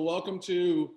Welcome to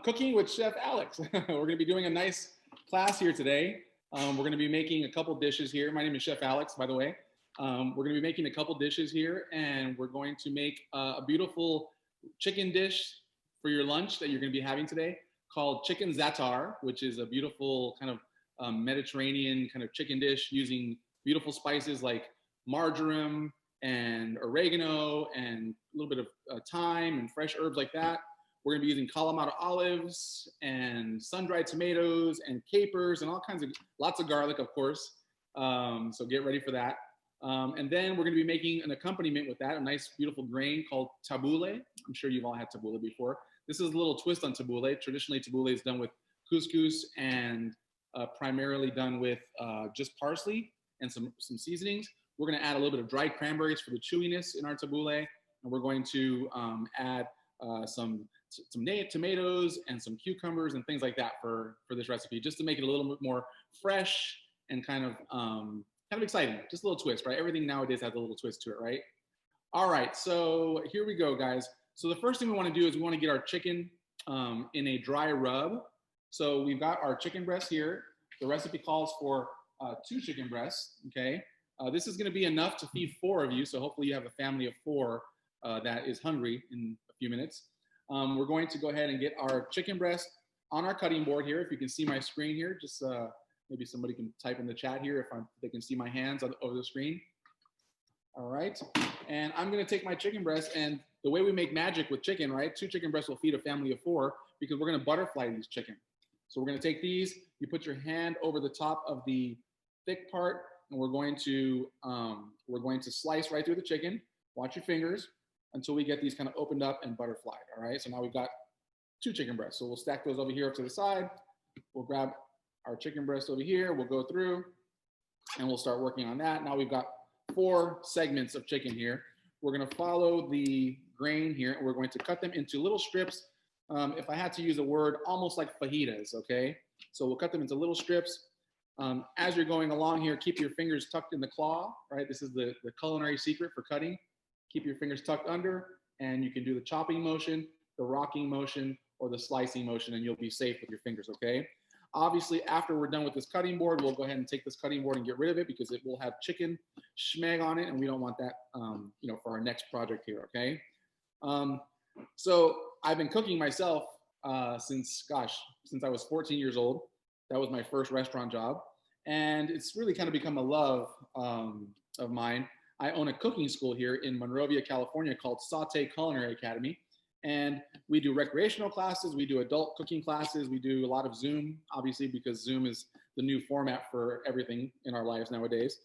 Cooking with Chef Alex. We're going to be doing a nice class here today. We're going to be making a couple dishes here. My name is Chef Alex, by the way. We're going to be making a couple dishes here, and we're going to make a beautiful chicken dish for your lunch that you're going to be having today called chicken za'atar, which is a beautiful kind of Mediterranean kind of chicken dish using beautiful spices like marjoram and oregano and a little bit of thyme and fresh herbs like that. We're gonna be using Kalamata olives and sun-dried tomatoes and capers and all kinds of, lots of garlic, of course. So get ready for that. And then we're gonna be making an accompaniment with that, a nice, beautiful grain called tabouleh. I'm sure you've all had tabouleh before. This is a little twist on tabouleh. Traditionally, tabouleh is done with couscous and primarily done with just parsley and some seasonings. We're going to add a little bit of dried cranberries for the chewiness in our tabouleh, and we're going to add some tomatoes and some cucumbers and things like that for this recipe, just to make it a little bit more fresh and kind of exciting. Just a little twist, right? Everything nowadays has a little twist to it, right? All right, so here we go, guys. So the first thing we want to do is we want to get our chicken in a dry rub. So we've got our chicken breast here. The recipe calls for 2 chicken breasts, okay? This is going to be enough to feed 4 of you, so hopefully you have a family of 4 that is hungry in a few minutes. We're going to go ahead and get our chicken breast on our cutting board here. If you can see my screen here, just maybe somebody can type in the chat here if they can see my hands over the screen. All right, and I'm going to take my chicken breast, and the way we make magic with chicken, right? 2 chicken breasts will feed a family of 4 because we're going to butterfly these chicken. So we're going to take these, you put your hand over the top of the thick part, and we're going to slice right through the chicken. Watch your fingers until we get these kind of opened up and butterflied. All right, so now we've got 2 chicken breasts. So we'll stack those over here up to the side. We'll grab our chicken breast over here. We'll go through and we'll start working on that. Now we've got 4 segments of chicken here. We're going to follow the grain here, and we're going to cut them into little strips. If I had to use a word, almost like fajitas, okay? So we'll cut them into little strips. As you're going along here, keep your fingers tucked in the claw, right? This is the culinary secret for cutting. Keep your fingers tucked under, and you can do the chopping motion, the rocking motion, or the slicing motion, and you'll be safe with your fingers, okay? Obviously, after we're done with this cutting board, we'll go ahead and take this cutting board and get rid of it because it will have chicken schmeg on it, and we don't want that, for our next project here, okay? So I've been cooking myself since I was 14 years old. That was my first restaurant job. And it's really kind of become a love of mine. I own a cooking school here in Monrovia, California called Sauteing Culinary Academy. And we do recreational classes, we do adult cooking classes, we do a lot of Zoom, obviously, because Zoom is the new format for everything in our lives nowadays.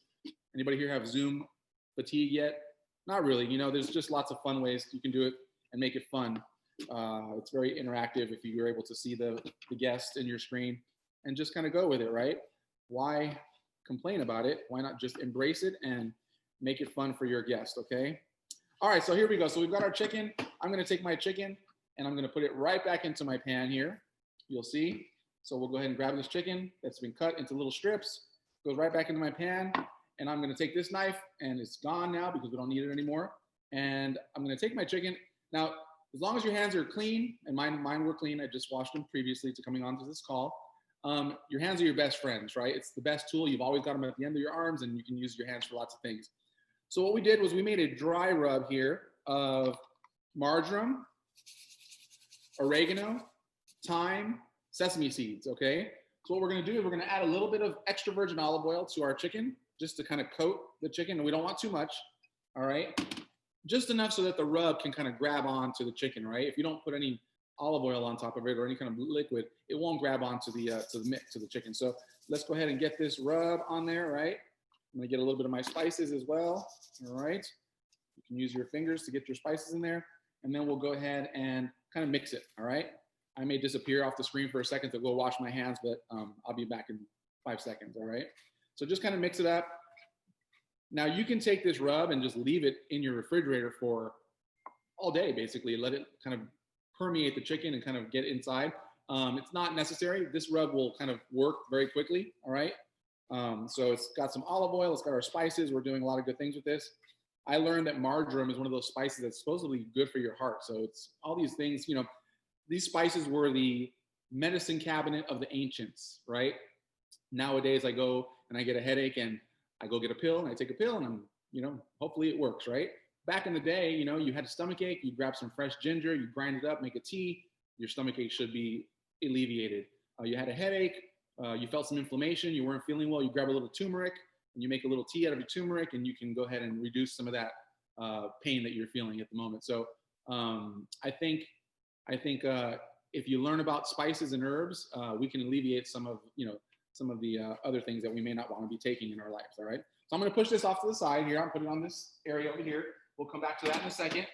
Anybody here have Zoom fatigue yet? Not really, there's just lots of fun ways you can do it and make it fun. It's very interactive if you're able to see the guest in your screen and just kind of go with it, right? Why complain about it? Why not just embrace it and make it fun for your guest, okay? All right, so here we go. So we've got our chicken. I'm gonna take my chicken and I'm gonna put it right back into my pan here. You'll see. So we'll go ahead and grab this chicken that's been cut into little strips, goes right back into my pan. And I'm gonna take this knife, and it's gone now because we don't need it anymore. And I'm gonna take my chicken. Now, as long as your hands are clean, and mine were clean, I just washed them previously to coming onto this call. Your hands are your best friends, right? It's the best tool. You've always got them at the end of your arms, and you can use your hands for lots of things. So what we did was we made a dry rub here of marjoram, oregano, thyme, sesame seeds, okay? So what we're gonna do is we're gonna add a little bit of extra virgin olive oil to our chicken, just to kind of coat the chicken, and we don't want too much, all right? Just enough so that the rub can kind of grab onto the chicken, right? If you don't put any olive oil on top of it or any kind of liquid, it won't grab onto the chicken. So let's go ahead and get this rub on there, right? I'm gonna get a little bit of my spices as well, all right? You can use your fingers to get your spices in there, and then we'll go ahead and kind of mix it, all right? I may disappear off the screen for a second to go wash my hands, but I'll be back in 5 seconds, all right? So just kind of mix it up. Now you can take this rub and just leave it in your refrigerator for all day, basically. Let it kind of permeate the chicken and kind of get inside. It's not necessary. This rub will kind of work very quickly, all right? So it's got some olive oil, it's got our spices. We're doing a lot of good things with this. I learned that marjoram is one of those spices that's supposedly good for your heart. So it's all these things, these spices were the medicine cabinet of the ancients, right? Nowadays, I go and I get a headache and I go get a pill and I take a pill and hopefully it works, right? Back in the day, you had a stomach ache, you grab some fresh ginger, you grind it up, make a tea, your stomach ache should be alleviated. You had a headache, you felt some inflammation, you weren't feeling well, you grab a little turmeric and you make a little tea out of your turmeric and you can go ahead and reduce some of that pain that you're feeling at the moment. So I think if you learn about spices and herbs, we can alleviate some of the other things that we may not want to be taking in our lives. All right. So I'm going to push this off to the side here. I'm putting it on this area over here. We'll come back to that in a second.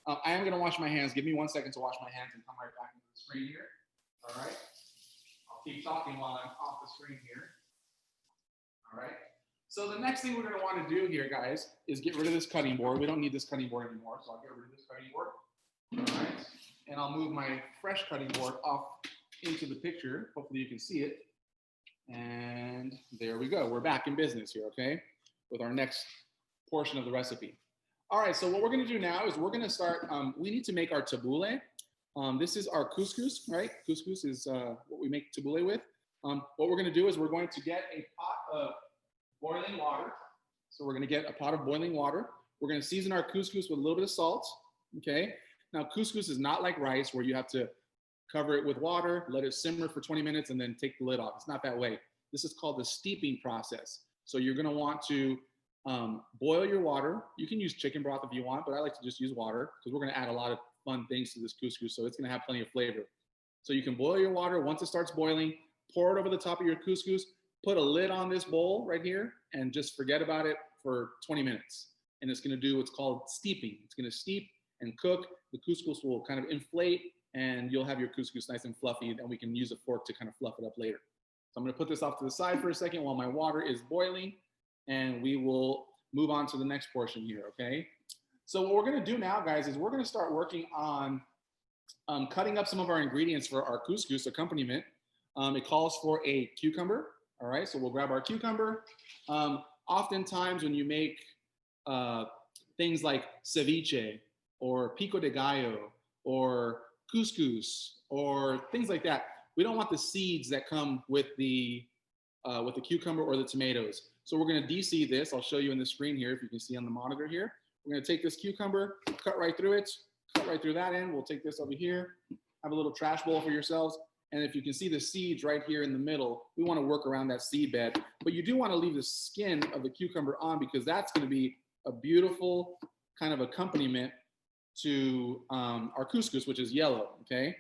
I am going to wash my hands. Give me 1 second to wash my hands and come right back into the screen here. All right. I'll keep talking while I'm off the screen here. All right. So the next thing we're going to want to do here, guys, is get rid of this cutting board. We don't need this cutting board anymore. So I'll get rid of this cutting board. All right. And I'll move my fresh cutting board off into the picture. Hopefully you can see it. And there we go. We're back in business here, okay, with our next portion of the recipe. All right, so what we're going to do now is we're going to start, we need to make our tabouleh. This is our couscous, right? Couscous is what we make tabouleh with. What we're going to do is we're going to get a pot of boiling water. So we're going to get a pot of boiling water. We're going to season our couscous with a little bit of salt, okay? Now, couscous is not like rice where you have to cover it with water, let it simmer for 20 minutes, and then take the lid off. It's not that way. This is called the steeping process. So you're going to want to boil your water. You can use chicken broth if you want, but I like to just use water because we're going to add a lot of fun things to this couscous, so it's going to have plenty of flavor. So you can boil your water. Once it starts boiling, pour it over the top of your couscous, put a lid on this bowl right here, and just forget about it for 20 minutes. And it's going to do what's called steeping. It's going to steep and cook. The couscous will kind of inflate, and you'll have your couscous nice and fluffy. Then we can use a fork to kind of fluff it up later. So I'm going to put this off to the side for a second while my water is boiling, and we will move on to the next portion here, okay? So what we're going to do now, guys, is we're going to start working on cutting up some of our ingredients for our couscous accompaniment. It calls for a cucumber, all right? So we'll grab our cucumber. Oftentimes when you make things like ceviche or pico de gallo or couscous or things like that, we don't want the seeds that come with the cucumber or the tomatoes. So we're going to de-seed this. I'll show you in the screen here if you can see on the monitor here. We're going to take this cucumber, cut right through it, cut right through that end. We'll take this over here, have a little trash bowl for yourselves. And if you can see the seeds right here in the middle, we want to work around that seed bed. But you do want to leave the skin of the cucumber on because that's going to be a beautiful kind of accompaniment to our couscous, which is yellow, okay?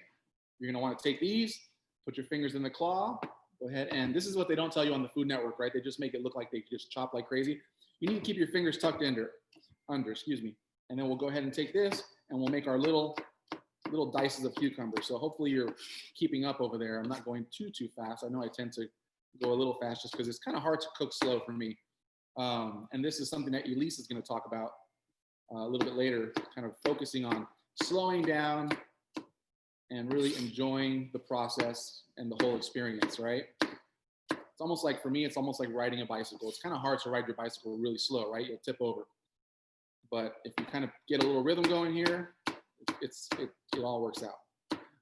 You're going to want to take these, put your fingers in the claw, go ahead. And this is what they don't tell you on the Food Network, right? They just make it look like they just chop like crazy. You need to keep your fingers tucked under, excuse me. And then we'll go ahead and take this and we'll make our little dices of cucumber. So hopefully you're keeping up over there. I'm not going too fast. I know I tend to go a little fast just because it's kind of hard to cook slow for me. And this is something that Elise is going to talk about a little bit later, kind of focusing on slowing down and really enjoying the process and the whole experience, right? It's almost like, for me, it's almost like riding a bicycle. It's kind of hard to ride your bicycle really slow, right? You'll tip over. But if you kind of get a little rhythm going here, it all works out.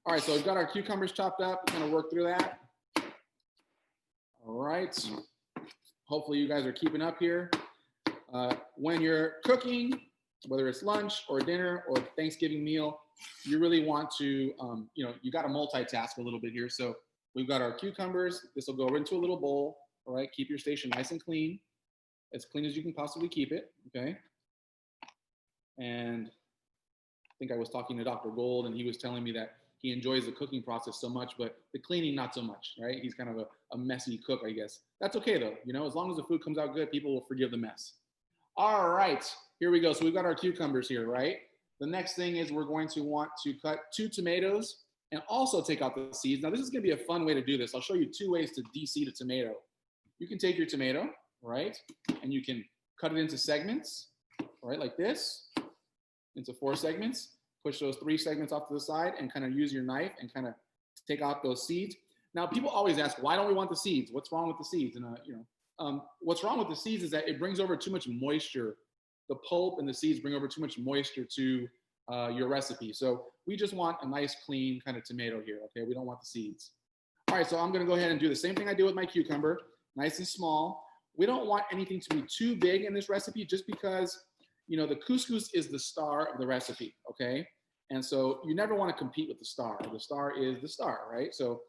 All right, so we've got our cucumbers chopped up. We're gonna work through that. All right. Hopefully you guys are keeping up here. When you're cooking, whether it's lunch or dinner or Thanksgiving meal, you really want to, you got to multitask a little bit here. So we've got our cucumbers. This will go into a little bowl. All right, keep your station nice and clean as you can possibly keep it, okay? And I think I was talking to Dr. Gold, and he was telling me that he enjoys the cooking process so much, but the cleaning not so much, right? He's kind of a messy cook, I guess. That's okay though, as long as the food comes out good, people will forgive the mess. All right, here we go. So we've got our cucumbers here, right? The next thing is we're going to want to cut 2 tomatoes and also take out the seeds. Now this is gonna be a fun way to do this. I'll show you 2 ways to de-seed a tomato. You can take your tomato, right? And you can cut it into segments, right? Like this, into 4 segments. Push those 3 segments off to the side and kind of use your knife and kind of take out those seeds. Now people always ask, why don't we want the seeds? What's wrong with the seeds? And what's wrong with the seeds is that it brings over too much moisture. The pulp and the seeds bring over too much moisture to your recipe. So we just want a nice, clean kind of tomato here, okay? We don't want the seeds. All right, so I'm gonna go ahead and do the same thing I do with my cucumber, nice and small. We don't want anything to be too big in this recipe just because, you know, the couscous is the star of the recipe, okay? And so you never want to compete with the star. The star is the star, right? So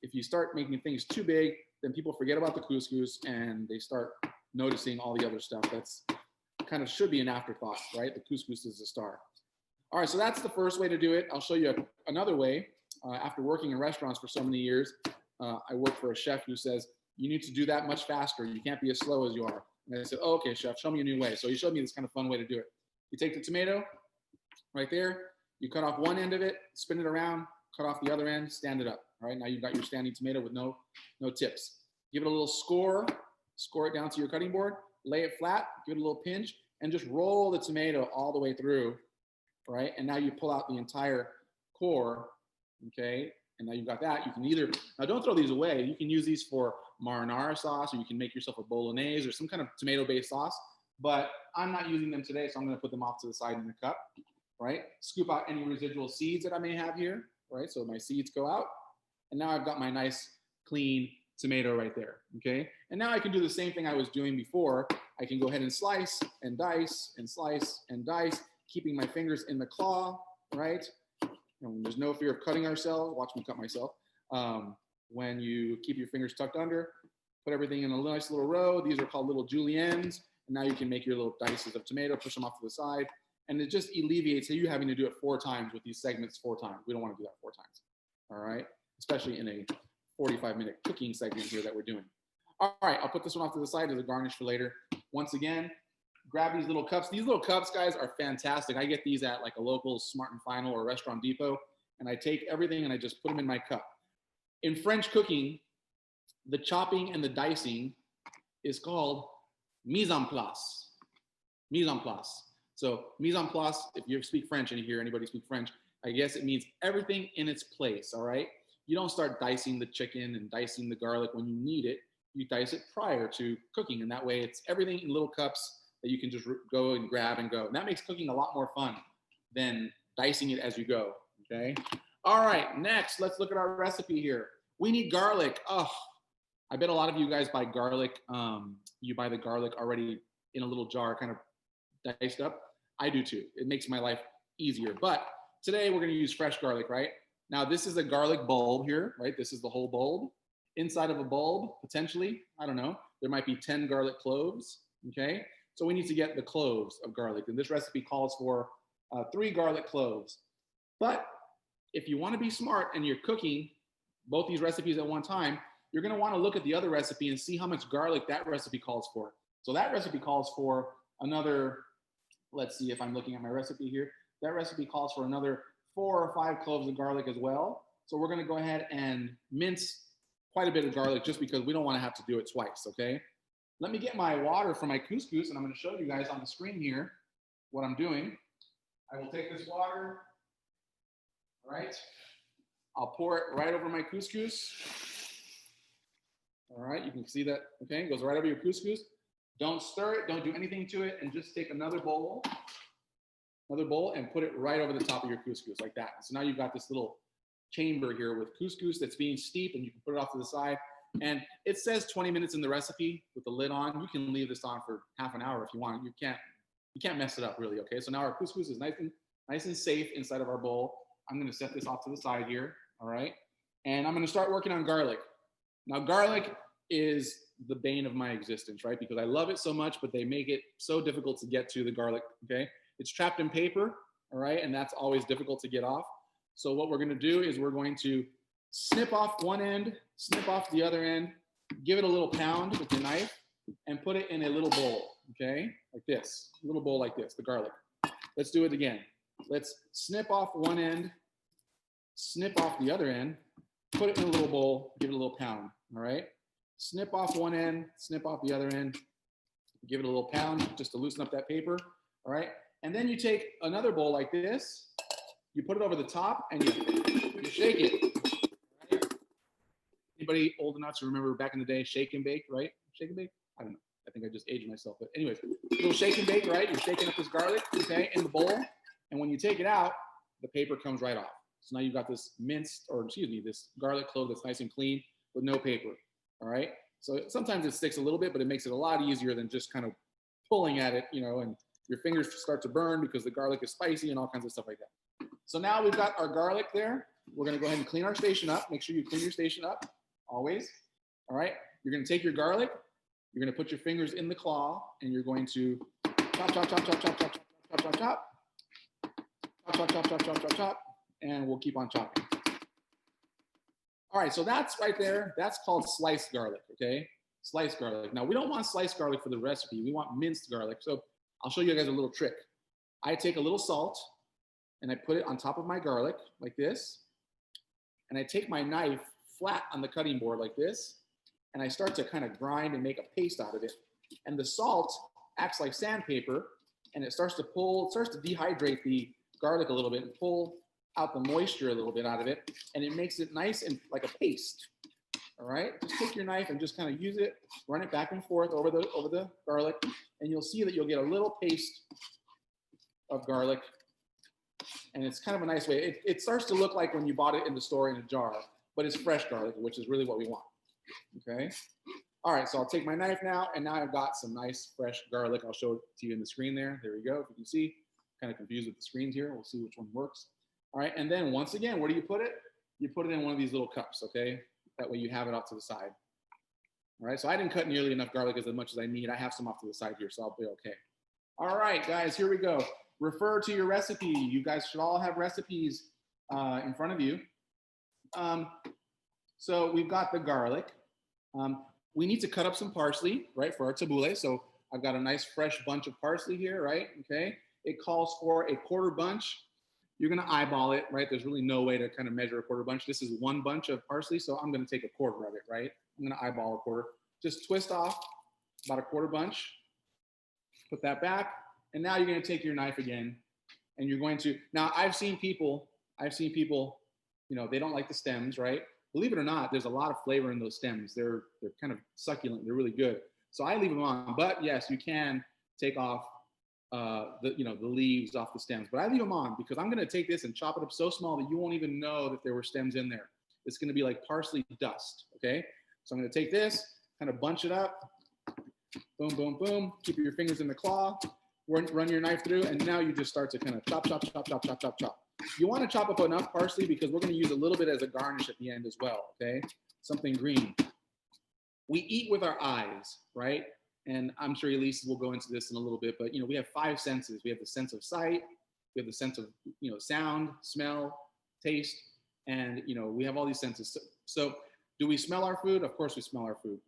if you start making things too big, then people forget about the couscous and they start noticing all the other stuff that's kind of should be an afterthought, right? The couscous is the star. All right, so that's the first way to do it. I'll show you another way. After working in restaurants for so many years, I work for a chef who says, you need to do that much faster. You can't be as slow as you are. And I said, oh, okay, chef, show me a new way. So he showed me this kind of fun way to do it. You take the tomato right there, you cut off one end of it, spin it around, cut off the other end, stand it up. All right, now you've got your standing tomato with no tips. Give it a little score it down to your cutting board, lay it flat, give it a little pinch, and just roll the tomato all the way through, right? And now you pull out the entire core, okay? And now you've got that. You can either, now don't throw these away. You can use these for marinara sauce, or you can make yourself a bolognese or some kind of tomato-based sauce, but I'm not using them today, so I'm gonna put them off to the side in the cup, right? Scoop out any residual seeds that I may have here, right? So my seeds go out, and now I've got my nice, clean tomato right there, okay? And now I can do the same thing I was doing before. I can go ahead and slice and dice and slice and dice, keeping my fingers in the claw, right? And there's no fear of cutting ourselves. Watch me cut myself. When you keep your fingers tucked under, put everything in a nice little row. These are called little juliennes. And now you can make your little dices of tomato, push them off to the side. And it just alleviates you having to do it 4 times with these segments 4 times. We don't want to do that 4 times, all right? Especially in a 45-minute cooking segment here that we're doing. All right, I'll put this one off to the side as a garnish for later. Once again, grab these little cups. These little cups, guys, are fantastic. I get these at like a local Smart and Final or Restaurant Depot, and I take everything and I just put them in my cup. In French cooking, the chopping and the dicing is called mise en place. Mise en place. So mise en place, if you speak French and you hear anybody speak French, I guess it means everything in its place, all right? You don't start dicing the chicken and dicing the garlic when you need it. You dice it prior to cooking, and that way it's everything in little cups that you can just go and grab and go. And that makes cooking a lot more fun than dicing it as you go, okay? All right, next, let's look at our recipe here. We need garlic. Oh, I bet a lot of you guys buy garlic. You buy the garlic already in a little jar, kind of diced up. I do too. It makes my life easier. But today we're gonna use fresh garlic, right? Now this is a garlic bulb here, right? This is the whole bulb. Inside of a bulb, potentially, I don't know, there might be 10 garlic cloves, okay? So we need to get the cloves of garlic. And this recipe calls for 3 garlic cloves. But if you wanna be smart and you're cooking both these recipes at one time, you're gonna wanna look at the other recipe and see how much garlic that recipe calls for. So that recipe calls for another, let's see if I'm looking at my recipe here. That recipe calls for another 4 or 5 cloves of garlic as well. So we're gonna go ahead and mince quite a bit of garlic just because we don't wanna have to do it twice, okay? Let me get my water for my couscous, and I'm gonna show you guys on the screen here what I'm doing. I will take this water, all right? I'll pour it right over my couscous. All right, you can see that, okay? It goes right over your couscous. Don't stir it, don't do anything to it, and just take another bowl and put it right over the top of your couscous like that. So now you've got this little chamber here with couscous that's being steeped, and you can put it off to the side. And it says 20 minutes in the recipe with the lid on. You can leave this on for half an hour if you want. You can't mess it up really, okay? So now our couscous is nice and safe inside of our bowl. I'm gonna set this off to the side here, all right? And I'm gonna start working on garlic. Now garlic is the bane of my existence, right? Because I love it so much, but they make it so difficult to get to the garlic, okay? It's trapped in paper, all right? And that's always difficult to get off. So what we're gonna do is we're going to snip off one end, snip off the other end, give it a little pound with your knife, and put it in a little bowl, okay? Like this, a little bowl like this, the garlic. Let's do it again. Let's snip off one end, snip off the other end, put it in a little bowl, give it a little pound, all right? Snip off one end, snip off the other end, give it a little pound just to loosen up that paper, all right? And then you take another bowl like this, you put it over the top, and you shake it. Right? Anybody old enough to remember back in the day, shake and bake, right? Shake and bake? I don't know. I think I just aged myself. But anyways, a little shake and bake, right? You're shaking up this garlic, okay, in the bowl. And when you take it out, the paper comes right off. So now you've got this minced, or excuse me, this garlic clove that's nice and clean with no paper, all right? So sometimes it sticks a little bit, but it makes it a lot easier than just kind of pulling at it, you know, and your fingers start to burn because the garlic is spicy and all kinds of stuff like that. So now we've got our garlic there. We're gonna go ahead and clean our station up. Make sure you clean your station up, always, all right? You're gonna take your garlic, you're gonna put your fingers in the claw, and you're going to chop, chop, chop, chop, chop, chop, chop, chop, chop, chop, chop, chop, chop, chop, chop, chop, chop, and we'll keep on chopping. All right, so that's right there. That's called sliced garlic, okay? Sliced garlic. Now, we don't want sliced garlic for the recipe. We want minced garlic. So I'll show you guys a little trick. I take a little salt, and I put it on top of my garlic like this, and I take my knife flat on the cutting board like this, and I start to kind of grind and make a paste out of it. And the salt acts like sandpaper, and it starts to dehydrate the garlic a little bit and pull out the moisture a little bit out of it, and it makes it nice and like a paste. All right, just take your knife and just kind of use it, run it back and forth over the garlic, and you'll see that you'll get a little paste of garlic, and it's kind of a nice way. It starts to look like when you bought it in the store in a jar, but it's fresh garlic, which is really what we want. Okay. All right, so I'll take my knife now, and now I've got some nice fresh garlic. I'll show it to you in the screen there. There we go. If you can see, kind of confused with the screens here. We'll see which one works. All right, and then once again, where do you put it? You put it in one of these little cups, okay? That way you have it off to the side. All right, so I didn't cut nearly enough garlic as much as I need. I have some off to the side here, so I'll be okay. All right, guys, here we go. Refer to your recipe. You guys should all have recipes in front of you. So we've got the garlic. We need to cut up some parsley, right, for our tabouleh. So I've got a nice fresh bunch of parsley here, right, okay? It calls for a quarter bunch. You're gonna eyeball it, right? There's really no way to kind of measure a quarter bunch. This is one bunch of parsley, so I'm gonna take a quarter of it, right? I'm gonna eyeball a quarter. Just twist off about a quarter bunch, put that back, and now you're gonna take your knife again, and you're going to, now I've seen people, you know, they don't like the stems, right? Believe it or not, there's a lot of flavor in those stems. They're kind of succulent, they're really good. So I leave them on, but yes, you can take off the leaves off the stems, but I leave them on because I'm gonna take this and chop it up so small that you won't even know that there were stems in there. It's gonna be like parsley dust, okay? So I'm gonna take this, kind of bunch it up, boom, boom, boom, keep your fingers in the claw, run your knife through, and now you just start to kind of chop, chop, chop, chop, chop, chop, chop. You wanna chop up enough parsley because we're gonna use a little bit as a garnish at the end as well, okay? Something green. We eat with our eyes, right? And I'm sure Elise will go into this in a little bit, but you know, we have 5 senses. We have the sense of sight, we have the sense of, you know, sound, smell, taste, and you know, we have all these senses. So do we smell our food? Of course we smell our food.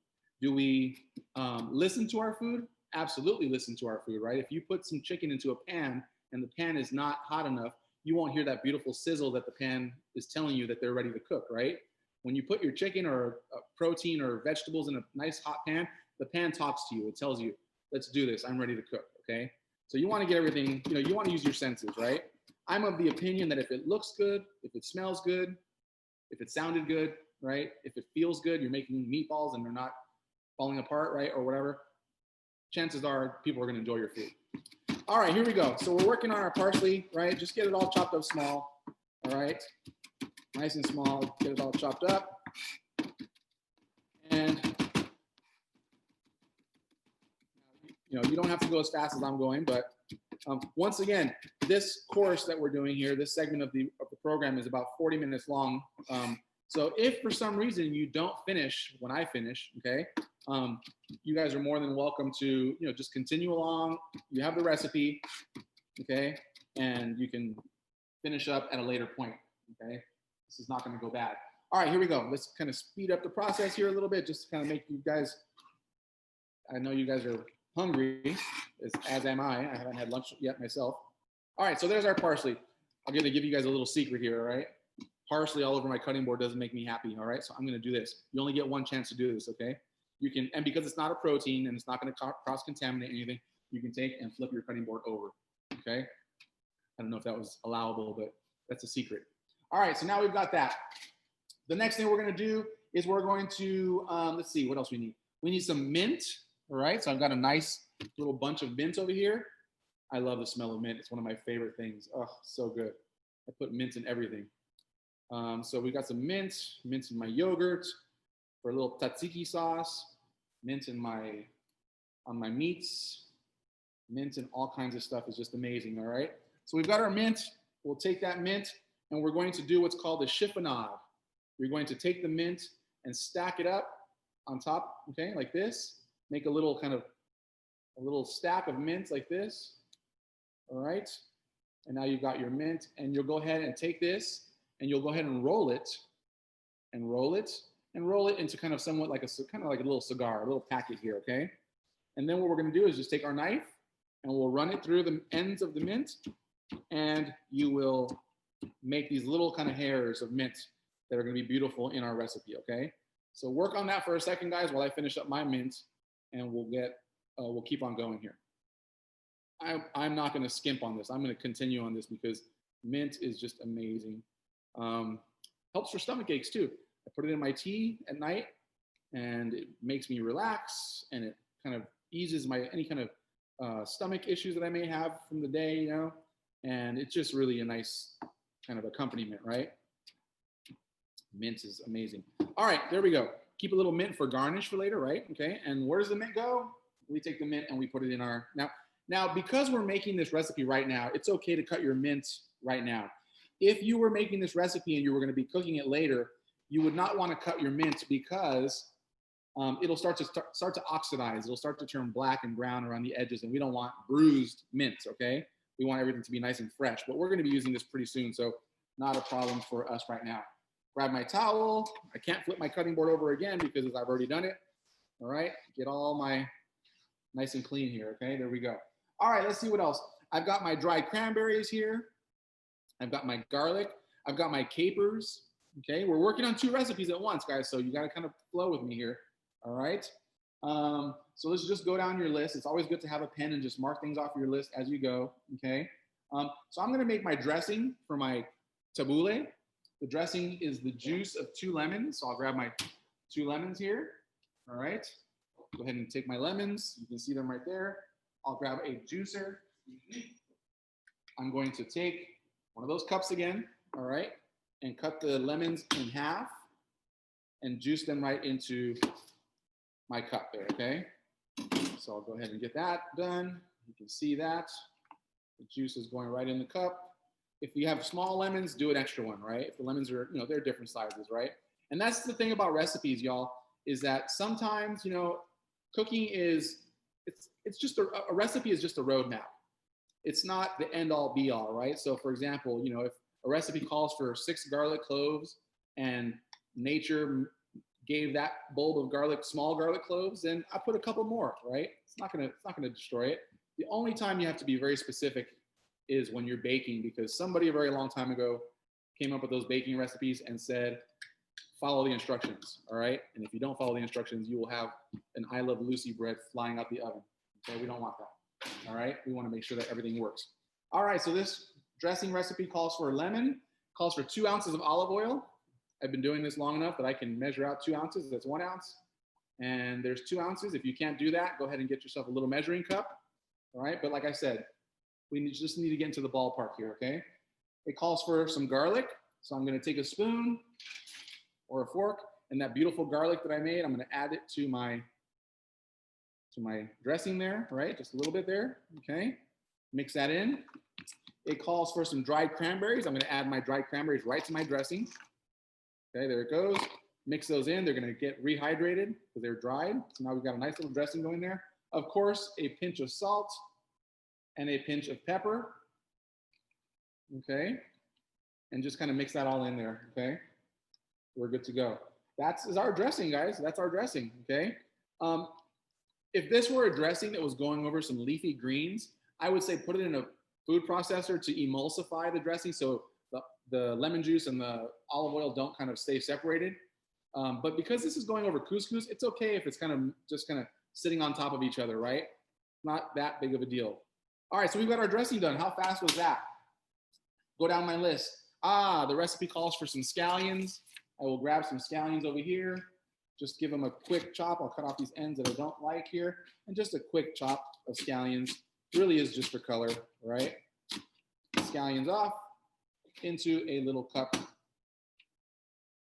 Do we listen to our food? Absolutely listen to our food, right? If you put some chicken into a pan and the pan is not hot enough, you won't hear that beautiful sizzle that the pan is telling you that they're ready to cook, right? When you put your chicken or protein or vegetables in a nice hot pan, the pan talks to you. It tells you, let's do this. I'm ready to cook, okay? So you want to get everything, you know, you want to use your senses, right? I'm of the opinion that if it looks good, if it smells good, if it sounded good, right? If it feels good, you're making meatballs and they're not falling apart, right? Or whatever, chances are people are going to enjoy your food. All right, here we go. So we're working on our parsley, right? Just get it all chopped up small, all right? Nice and small, get it all chopped up. And you know, you don't have to go as fast as I'm going, but once again, this course that we're doing here, this segment of the program is about 40 minutes long. So if for some reason you don't finish when I finish, okay, you guys are more than welcome to, you know, just continue along. You have the recipe, okay, and you can finish up at a later point, okay? This is not gonna go bad. All right, here we go. Let's kind of speed up the process here a little bit, just to kind of make you guys, I know you guys are hungry, as am I. I haven't had lunch yet myself. All right, so there's our parsley. I'm gonna give you guys a little secret here, all right? Parsley all over my cutting board doesn't make me happy, all right? So I'm gonna do this. You only get one chance to do this, okay? You can, and because it's not a protein and it's not gonna cross-contaminate anything, you can take and flip your cutting board over, okay? I don't know if that was allowable, but that's a secret. All right, so now we've got that. The next thing we're gonna do is we're going to, let's see, what else we need? We need some mint, all right? So I've got a nice little bunch of mint over here. I love the smell of mint. It's one of my favorite things. Oh, so good. I put mint in everything. So we got some mint in my yogurt for a little tzatziki sauce, mint in on my meats, mint and all kinds of stuff is just amazing. All right. So we've got our mint. We'll take that mint and we're going to do what's called the chiffonade. We're going to take the mint and stack it up on top, okay, like this. Make a little a little stack of mint like this. All right. And now you've got your mint, and you'll go ahead and take this and you'll go ahead and roll it and roll it and roll it into kind of somewhat like a little cigar, a little packet here, okay? And then what we're going to do is just take our knife and we'll run it through the ends of the mint, and you will make these little kind of hairs of mint that are going to be beautiful in our recipe, okay? So work on that for a second, guys, while I finish up my mint, and we'll keep on going here. I'm not going to skimp on this. I'm going to continue on this because mint is just amazing. Helps for stomach aches too. I put it in my tea at night, and it makes me relax, and it kind of eases any kind of stomach issues that I may have from the day, you know. And it's just really a nice kind of accompaniment, right? Mint is amazing. All right, there we go. Keep a little mint for garnish for later, right? Okay, and where does the mint go? We take the mint and we put it in our, now because we're making this recipe right now, it's okay to cut your mint right now. If you were making this recipe and you were going to be cooking it later, you would not want to cut your mint because it'll start to oxidize. It'll start to turn black and brown around the edges, and we don't want bruised mint, okay? We want everything to be nice and fresh, but we're going to be using this pretty soon, so not a problem for us right now. Grab my towel. I can't flip my cutting board over again because I've already done it. All right, get all my nice and clean here, okay? There we go. All right, let's see what else. I've got my dried cranberries here. I've got my garlic. I've got my capers, okay? We're working on 2 recipes at once, guys, so you got to kind of flow with me here, all right? So let's just go down your list. It's always good to have a pen and just mark things off your list as you go, okay? So I'm going to make my dressing for my tabouleh. The dressing is the juice of 2 lemons, so I'll grab my 2 lemons here, all right? Go ahead and take my lemons. You can see them right there. I'll grab a juicer. I'm going to take one of those cups again, all right, and cut the lemons in half and juice them right into my cup there, okay? So I'll go ahead and get that done. You can see that. The juice is going right in the cup. If you have small lemons, do an extra one, right? If the lemons are, they're different sizes, right? And that's the thing about recipes, y'all, is that sometimes, cooking is, it's just a recipe is just a roadmap. It's not the end all be all, right? So for example, if a recipe calls for 6 garlic cloves and nature gave that bulb of small garlic cloves, then I put a couple more, right? It's not gonna destroy it. The only time you have to be very specific is when you're baking, because somebody a very long time ago came up with those baking recipes and said, follow the instructions, all right? And if you don't follow the instructions, you will have an I Love Lucy bread flying out the oven. Okay, we don't want that, all right? We want to make sure that everything works. All right, so this dressing recipe calls for a lemon, calls for 2 ounces of olive oil. I've been doing this long enough that I can measure out 2 ounces. That's 1 ounce. And there's 2 ounces. If you can't do that, go ahead and get yourself a little measuring cup, all right? But like I said, we just need to get into the ballpark here, okay? It calls for some garlic. So I'm going to take a spoon or a fork, and that beautiful garlic that I made, I'm going to add it to my dressing there, right? Just a little bit there, okay? Mix that in. It calls for some dried cranberries. I'm going to add my dried cranberries right to my dressing. Okay, there it goes. Mix those in. They're going to get rehydrated because they're dried. So now we've got a nice little dressing going there. Of course, a pinch of salt and a pinch of pepper. Okay, and just kind of mix that all in there, okay? We're good to go. That's our dressing, guys. That's our dressing, okay? If this were a dressing that was going over some leafy greens, I would say put it in a food processor to emulsify the dressing so the lemon juice and the olive oil don't kind of stay separated. But because this is going over couscous, it's okay if it's kind of sitting on top of each other, right? Not that big of a deal. All right, so we've got our dressing done. How fast was that? Go down my list. The recipe calls for some scallions. I will grab some scallions over here. Just give them a quick chop. I'll cut off these ends that I don't like here. And just a quick chop of scallions. really is just for color, right? Scallions off into a little cup,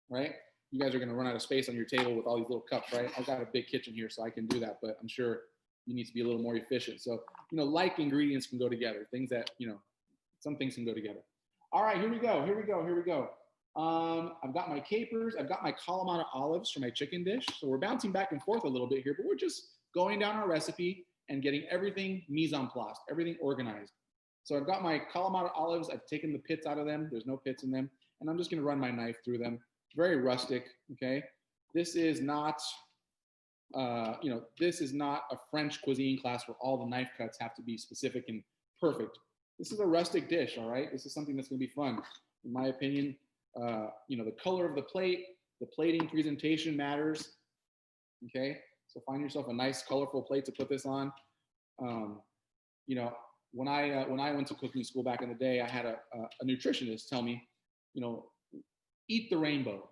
right? You guys are gonna run out of space on your table with all these little cups, right? I've got a big kitchen here, so I can do that, but I'm sure you need to be a little more efficient. So, you know, like ingredients can go together, things that, you know, some things can go together. All right, here we go. I've got my capers. I've got my Kalamata olives for my chicken dish. So we're bouncing back and forth a little bit here, but we're just going down our recipe and getting everything mise en place, everything organized. So I've got my Kalamata olives. I've taken the pits out of them. There's no pits in them. And I'm just going to run my knife through them. Very rustic, okay? This is not, this is not a French cuisine class where all the knife cuts have to be specific and perfect. This is a rustic dish, all right? This is something that's going to be fun. In my opinion, the color of the plate, the plating presentation matters, okay? So find yourself a nice, colorful plate to put this on. When I went to cooking school back in the day, I had a nutritionist tell me, eat the rainbow.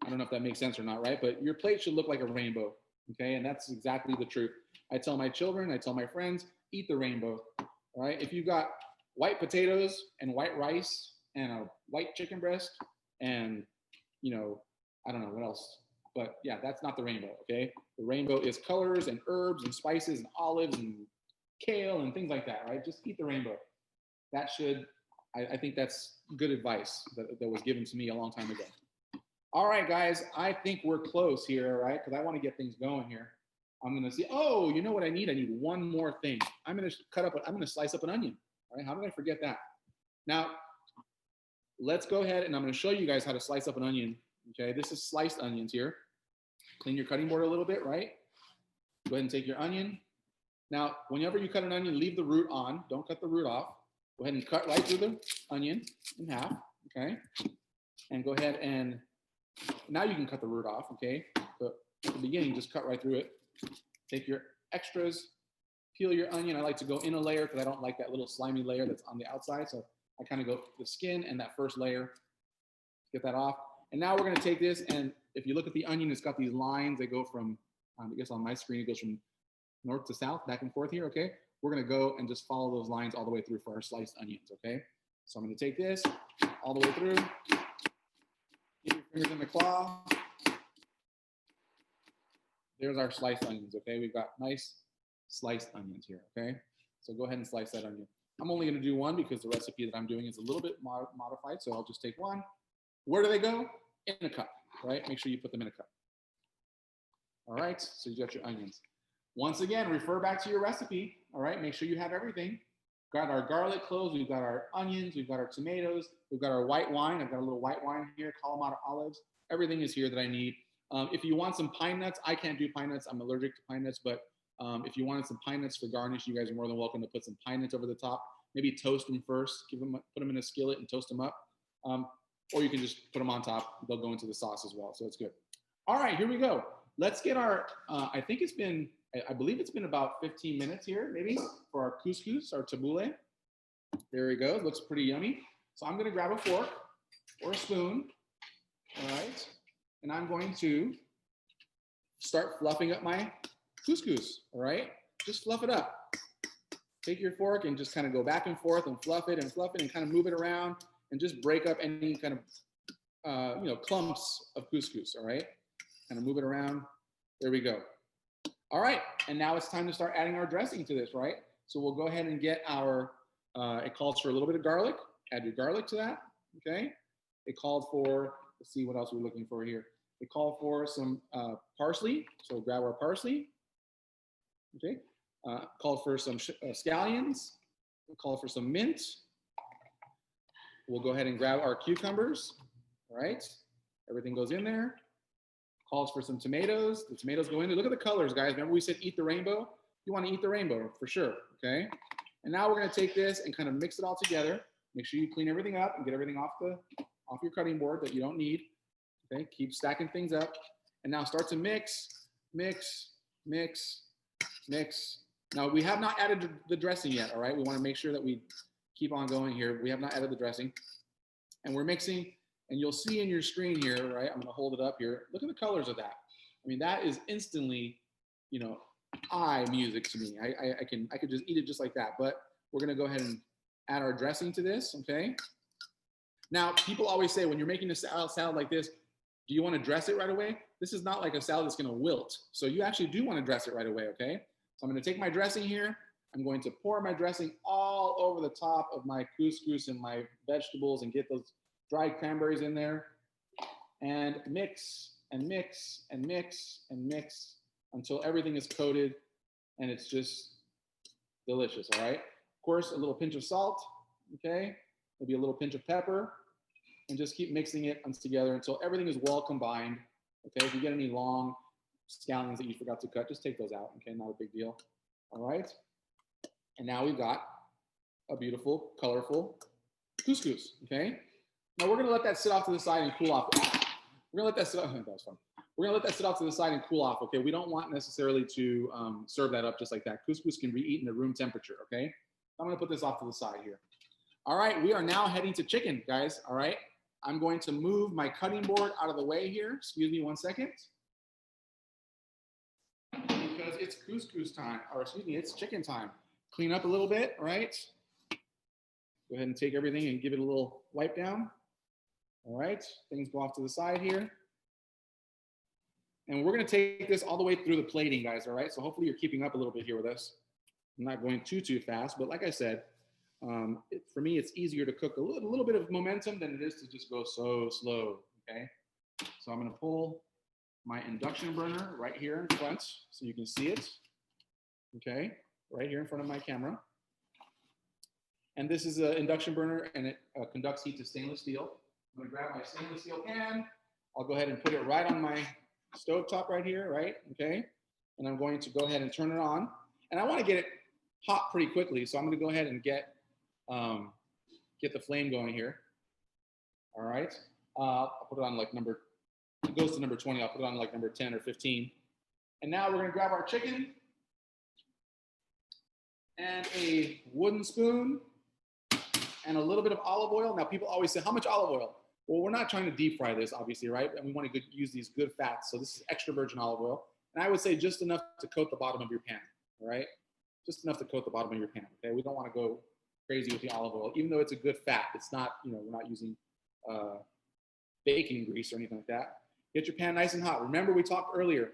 I don't know if that makes sense or not, right? But your plate should look like a rainbow, okay? And that's exactly the truth. I tell my children, I tell my friends, eat the rainbow, all right? If you've got white potatoes and white rice and a white chicken breast and, I don't know what else, but yeah, that's not the rainbow, okay? The rainbow is colors and herbs and spices and olives and kale and things like that, right? Just eat the rainbow. That should, I think that's good advice that was given to me a long time ago. All right, guys, I think we're close here, right? Because I want to get things going here. I'm going to see, oh, you know what I need? I need one more thing. I'm going to slice up an onion, all right? How did I forget that? Now, let's go ahead and I'm going to show you guys how to slice up an onion, okay? This is sliced onions here. Clean your cutting board a little bit, right? Go ahead and take your onion. Now, whenever you cut an onion, leave the root on. Don't cut the root off. Go ahead and cut right through the onion in half, okay? And go ahead and, now you can cut the root off, okay? But at the beginning, just cut right through it. Take your extras, peel your onion. I like to go in a layer because I don't like that little slimy layer that's on the outside. So I kind of go the skin and that first layer, get that off. And now we're gonna take this, and if you look at the onion, it's got these lines. They go from, I guess on my screen, it goes from north to south, back and forth here, okay? We're gonna go and just follow those lines all the way through for our sliced onions, okay? So I'm gonna take this all the way through. Get your fingers in the claw. There's our sliced onions, okay? We've got nice sliced onions here, okay? So go ahead and slice that onion. I'm only gonna do one because the recipe that I'm doing is a little bit modified, so I'll just take one. Where do they go? In a cup, right? Make sure you put them in a cup. All right, so you got your onions. Once again, refer back to your recipe, all right? Make sure you have everything. Got our garlic cloves, we've got our onions, we've got our tomatoes, we've got our white wine. I've got a little white wine here, Kalamata olives. Everything is here that I need. If you want some pine nuts, I can't do pine nuts. I'm allergic to pine nuts, but if you wanted some pine nuts for garnish, you guys are more than welcome to put some pine nuts over the top. Maybe toast them first, put them in a skillet and toast them up. Or you can just put them on top. They'll go into the sauce as well, so it's good. All right, here we go. Let's get our, I believe it's been about 15 minutes here, maybe, for our couscous, our tabouleh. There we go, looks pretty yummy. So I'm gonna grab a fork or a spoon, all right? And I'm going to start fluffing up my couscous, all right? Just fluff it up. Take your fork and just kind of go back and forth and fluff it and kind of move it around and just break up any kind of, clumps of couscous, all right? Kind of move it around. There we go. All right, and now it's time to start adding our dressing to this, right? So we'll go ahead and get our, it calls for a little bit of garlic. Add your garlic to that, okay? It called for, let's see what else we're looking for here. It called for some parsley, so grab our parsley, okay? Called for some scallions. Called for some mint. We'll go ahead and grab our cucumbers, all right? Everything goes in there. Calls for some tomatoes. The tomatoes go in there. Look at the colors, guys. Remember we said eat the rainbow? You want to eat the rainbow for sure, okay? And now we're going to take this and kind of mix it all together. Make sure you clean everything up and get everything off your cutting board that you don't need. Okay, keep stacking things up. And now start to mix, mix, mix, mix. Now we have not added the dressing yet, all right? We want to make sure that we keep on going here. We have not added the dressing. And we're mixing. And you'll see in your screen here, right? I'm gonna hold it up here. Look at the colors of that. I mean, that is instantly, eye music to me. I could just eat it just like that. But we're gonna go ahead and add our dressing to this, okay? Now, people always say when you're making a salad like this, do you want to dress it right away? This is not like a salad that's gonna wilt. So you actually do want to dress it right away, okay? So I'm gonna take my dressing here. I'm going to pour my dressing all over the top of my couscous and my vegetables and get those dried cranberries in there and mix and mix and mix and mix until everything is coated and it's just delicious, all right? Of course, a little pinch of salt, okay? Maybe a little pinch of pepper, and just keep mixing it together until everything is well combined, okay? If you get any long scallions that you forgot to cut, just take those out, okay? Not a big deal, all right? And now we've got a beautiful, colorful couscous, okay? Now we're gonna let that sit off to the side and cool off. We're gonna let that sit off, that was fun. We're gonna let that sit off to the side and cool off, okay? We don't want necessarily to serve that up just like that. Couscous can be eaten at room temperature, okay? I'm gonna put this off to the side here. All right, we are now heading to chicken, guys, all right? I'm going to move my cutting board out of the way here. Excuse me 1 second. Because it's couscous time, or excuse me, it's chicken time. Clean up a little bit, right? Go ahead and take everything and give it a little wipe down. All right, things go off to the side here. And we're gonna take this all the way through the plating, guys, all right? So hopefully you're keeping up a little bit here with us. I'm not going too fast, but like I said, for me, it's easier to cook a little bit of momentum than it is to just go so slow, okay? So I'm gonna pull my induction burner right here in front so you can see it, okay? Right here in front of my camera. And this is an induction burner and it conducts heat to stainless steel. I'm gonna grab my stainless steel pan. I'll go ahead and put it right on my stove top right here, right, okay? And I'm going to go ahead and turn it on. And I wanna get it hot pretty quickly, so I'm gonna go ahead and get the flame going here. All right, I'll put it on like it goes to number 20, I'll put it on like number 10 or 15. And now we're gonna grab our chicken and a wooden spoon and a little bit of olive oil. Now people always say, how much olive oil? Well, we're not trying to deep fry this, obviously, right? And we want to use these good fats. So this is extra virgin olive oil. And I would say just enough to coat the bottom of your pan, all right? Just enough to coat the bottom of your pan, okay? We don't want to go crazy with the olive oil, even though it's a good fat. It's not, we're not using bacon grease or anything like that. Get your pan nice and hot. Remember we talked earlier,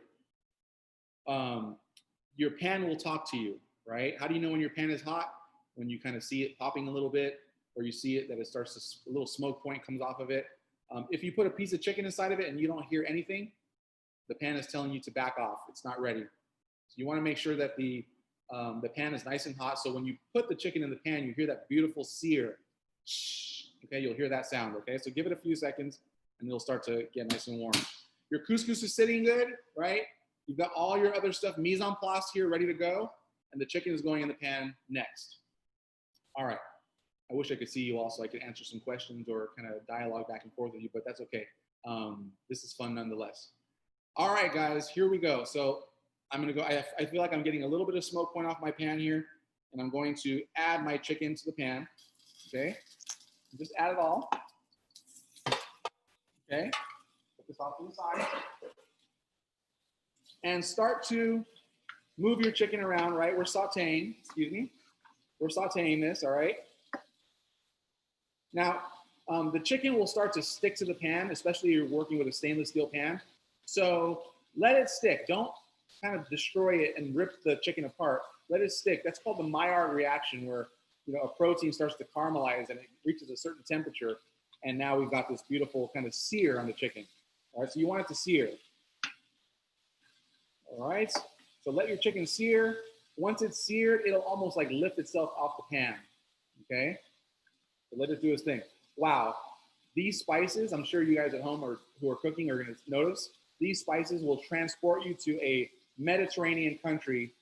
your pan will talk to you, right? How do you know when your pan is hot? When you kind of see it popping a little bit, or you see it that it starts to, a little smoke point comes off of it. If you put a piece of chicken inside of it and you don't hear anything, the pan is telling you to back off. It's not ready. So you want to make sure that the pan is nice and hot. So when you put the chicken in the pan, you hear that beautiful sear. Okay, you'll hear that sound. Okay, so give it a few seconds and it'll start to get nice and warm. Your couscous is sitting good, right? You've got all your other stuff mise en place here, ready to go, and the chicken is going in the pan next. All right. I wish I could see you all so I could answer some questions or kind of dialogue back and forth with you, but that's okay. This is fun nonetheless. All right, guys, here we go. So I'm gonna go, I feel like I'm getting a little bit of smoke point off my pan here, and I'm going to add my chicken to the pan, okay? Just add it all, okay? Put this off to the side. And start to move your chicken around, right? We're sauteing, excuse me. We're sauteing this, all right? Now, the chicken will start to stick to the pan, especially if you're working with a stainless steel pan. So let it stick. Don't kind of destroy it and rip the chicken apart. Let it stick. That's called the Maillard reaction, where a protein starts to caramelize and it reaches a certain temperature. And now we've got this beautiful kind of sear on the chicken. All right, so you want it to sear. All right, so let your chicken sear. Once it's seared, it'll almost like lift itself off the pan, okay? So let it do its thing. Wow, these spices, I'm sure you guys at home who are cooking are gonna notice, these spices will transport you to a Mediterranean country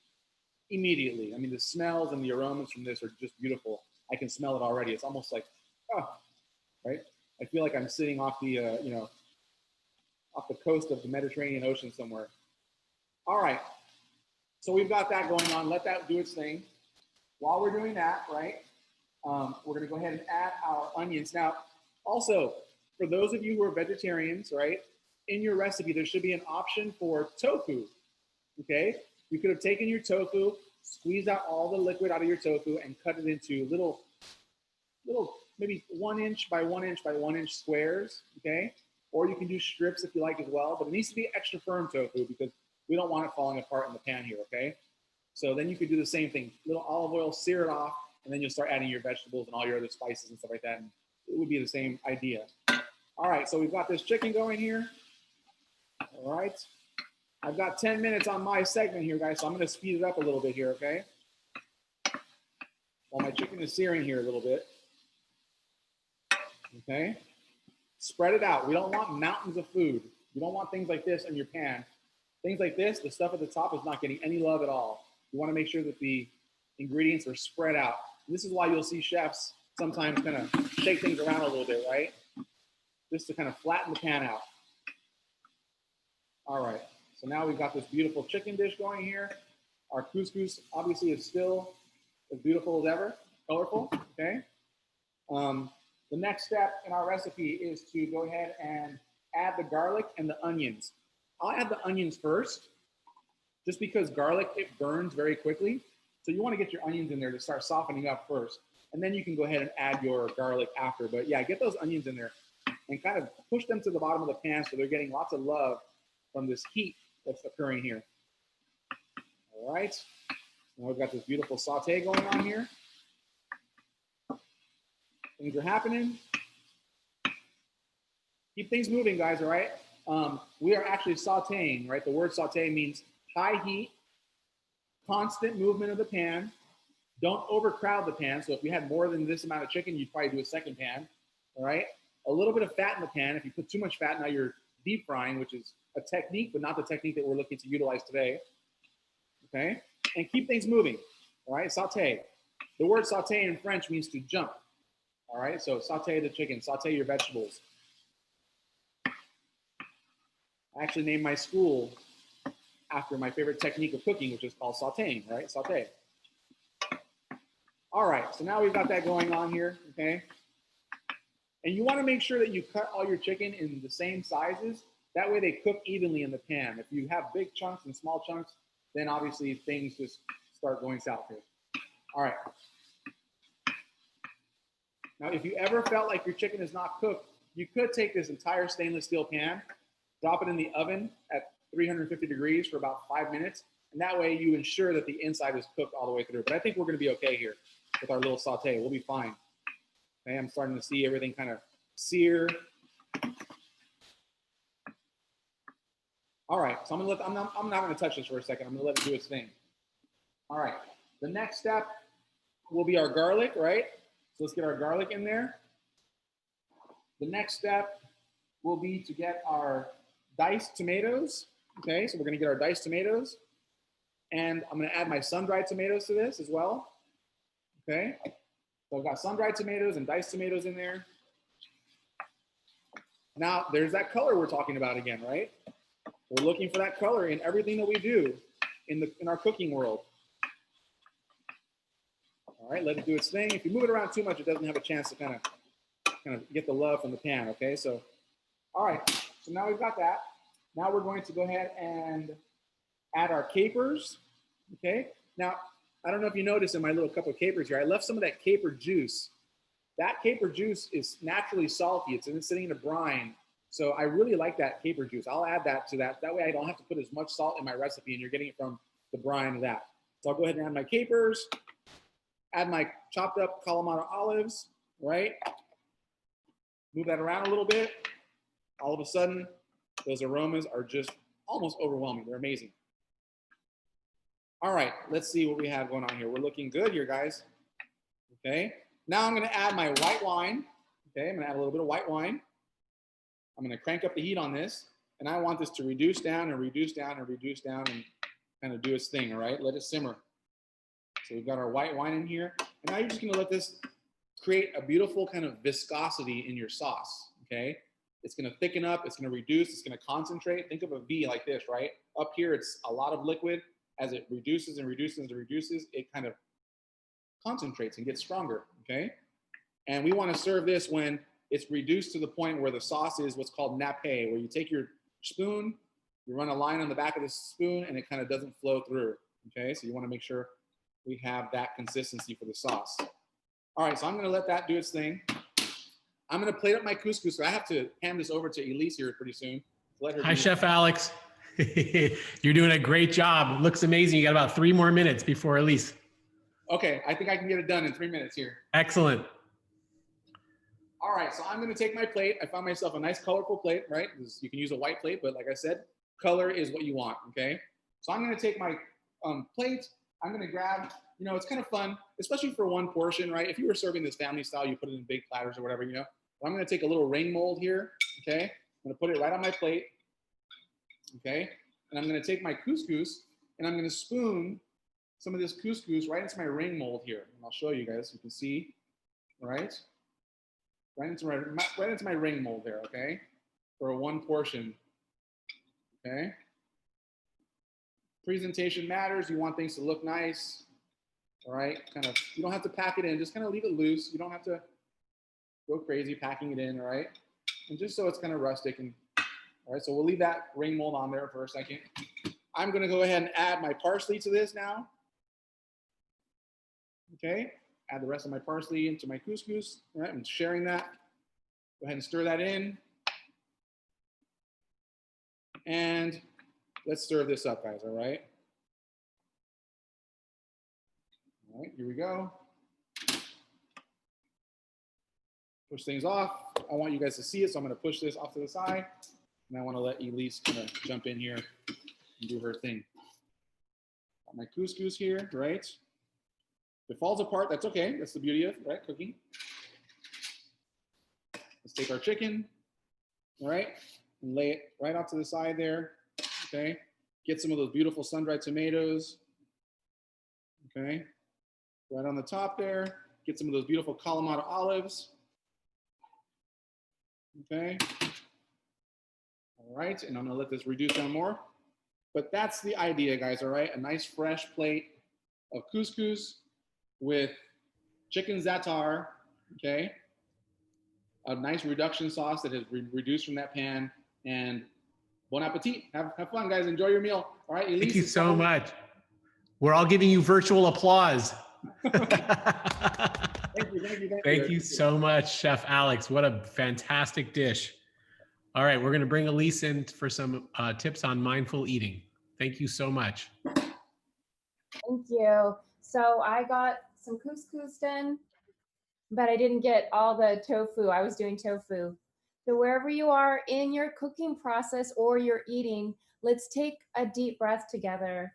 immediately. I mean, the smells and the aromas from this are just beautiful. I can smell it already. It's almost like, oh, right? I feel like I'm sitting off the, off the coast of the Mediterranean Ocean somewhere. All right, so we've got that going on. Let that do its thing. While we're doing that, right, we're gonna go ahead and add our onions. Now, also, for those of you who are vegetarians, right, in your recipe, there should be an option for tofu, okay? You could have taken your tofu, squeezed out all the liquid out of your tofu, and cut it into little maybe 1 inch by 1 inch by 1 inch squares, okay? Or you can do strips if you like as well, but it needs to be extra firm tofu because we don't want it falling apart in the pan here, okay? So then you could do the same thing, little olive oil, sear it off, and then you'll start adding your vegetables and all your other spices and stuff like that, and it would be the same idea. All right, so we've got this chicken going here. All right, I've got 10 minutes on my segment here, guys, so I'm gonna speed it up a little bit here, okay? While my chicken is searing here a little bit. Okay, spread it out. We don't want mountains of food. You don't want things like this in your pan. Things like this, the stuff at the top is not getting any love at all. You want to make sure that the ingredients are spread out. And this is why you'll see chefs sometimes kind of shake things around a little bit, right? Just to kind of flatten the pan out. All right, so now we've got this beautiful chicken dish going here. Our couscous obviously is still as beautiful as ever, colorful, okay? The next step in our recipe is to go ahead and add the garlic and the onions. I'll add the onions first, just because garlic, it burns very quickly. So you want to get your onions in there to start softening up first. And then you can go ahead and add your garlic after. But yeah, get those onions in there and kind of push them to the bottom of the pan so they're getting lots of love from this heat that's occurring here. All right, now we've got this beautiful saute going on here. Things are happening. Keep things moving, guys, all right? We are actually sauteing, right? The word saute means high heat, constant movement of the pan. Don't overcrowd the pan. So if you had more than this amount of chicken, you'd probably do a second pan, all right? A little bit of fat in the pan. If you put too much fat, now you're deep frying, which is a technique, but not the technique that we're looking to utilize today, okay? And keep things moving, all right? Saute. The word saute in French means to jump. All right, so saute the chicken, saute your vegetables. I actually named my school after my favorite technique of cooking, which is called sauteing, right? Saute. All right, so now we've got that going on here, okay? And you want to make sure that you cut all your chicken in the same sizes. That way they cook evenly in the pan. If you have big chunks and small chunks, then obviously things just start going south here. All right. Now, if you ever felt like your chicken is not cooked, you could take this entire stainless steel pan, drop it in the oven at 350 degrees for about 5 minutes, and that way you ensure that the inside is cooked all the way through. But I think we're gonna be okay here with our little saute. We'll be fine. Okay, I'm starting to see everything kind of sear. All right, so I'm not gonna touch this for a second. I'm gonna let it do its thing. All right, the next step will be our garlic, right? So let's get our garlic in there. The next step will be to get our diced tomatoes. Okay, so we're gonna get our diced tomatoes. And I'm gonna add my sun-dried tomatoes to this as well. Okay, so I've got sun-dried tomatoes and diced tomatoes in there. Now, there's that color we're talking about again, right? We're looking for that color in everything that we do in our cooking world. All right, let it do its thing. If you move it around too much, it doesn't have a chance to kind of get the love from the pan, okay? So, all right, so now we've got that. Now we're going to go ahead and add our capers, okay? Now, I don't know if you noticed in my little cup of capers here, I left some of that caper juice. That caper juice is naturally salty. It's sitting in a brine. So I really like that caper juice. I'll add that to that. That way I don't have to put as much salt in my recipe and you're getting it from the brine of that. So I'll go ahead and add my capers. Add my chopped up Kalamata olives, right? Move that around a little bit. All of a sudden, those aromas are just almost overwhelming. They're amazing. All right, let's see what we have going on here. We're looking good here, guys. Okay, now I'm gonna add my white wine. Okay, I'm gonna add a little bit of white wine. I'm gonna crank up the heat on this, and I want this to reduce down and reduce down and reduce down and kind of do its thing, all right? Let it simmer. So we've got our white wine in here. And now you're just gonna let this create a beautiful kind of viscosity in your sauce, okay? It's gonna thicken up, it's gonna reduce, it's gonna concentrate. Think of a V like this, right? Up here, it's a lot of liquid. As it reduces and reduces and reduces, it kind of concentrates and gets stronger, okay? And we wanna serve this when it's reduced to the point where the sauce is what's called nappe, where you take your spoon, you run a line on the back of the spoon, and it kind of doesn't flow through. Okay, so you want to make sure we have that consistency for the sauce. All right, so I'm going to let that do its thing. I'm going to plate up my couscous. So I have to hand this over to Elise here pretty soon. Let her Hi, Chef Alex. You're doing a great job. It looks amazing. You got about 3 more minutes before Elise. Okay, I think I can get it done in 3 minutes here. Excellent. All right, so I'm going to take my plate. I found myself a nice colorful plate, right? You can use a white plate, but like I said, color is what you want, okay? So I'm going to take my plate. I'm going to grab, you know, it's kind of fun, especially for one portion, right? If you were serving this family style, you put it in big platters or whatever, you know. So I'm going to take a little ring mold here, okay? I'm going to put it right on my plate, okay? And I'm going to take my couscous and I'm going to spoon some of this couscous right into my ring mold here. And I'll show you guys. You can see, all right? Right into my ring mold there, okay? For one portion, okay? Presentation matters. You want things to look nice, all right? Kind of, you don't have to pack it in. Just kind of leave it loose. You don't have to go crazy packing it in, all right? And just so it's kind of rustic. And all right, so we'll leave that ring mold on there for a second. I'm gonna go ahead and add my parsley to this now. Okay, add the rest of my parsley into my couscous. All right, I'm sharing that. Go ahead and stir that in. And let's serve this up, guys, all right? All right, here we go. Push things off. I want you guys to see it, so I'm gonna push this off to the side. And I wanna let Elise kind of jump in here and do her thing. Got my couscous here, right? If it falls apart, that's okay. That's the beauty of, right, cooking. Let's take our chicken, all right, and lay it right off to the side there, okay? Get some of those beautiful sun-dried tomatoes, okay? Right on the top there. Get some of those beautiful Kalamata olives, okay? All right, and I'm gonna let this reduce down more. But that's the idea, guys, all right? A nice fresh plate of couscous with chicken za'atar, okay? A nice reduction sauce that has reduced from that pan. And bon appetit. Have fun, guys. Enjoy your meal. All right, Elise. Thank you so much. We're all giving you virtual applause. Thank you so much, Chef Alex. What a fantastic dish. All right, we're going to bring Elise in for some tips on mindful eating. Thank you so much. Thank you. So I got some couscous done, but I didn't get all the tofu. I was doing tofu. So wherever you are in your cooking process or you're eating, let's take a deep breath together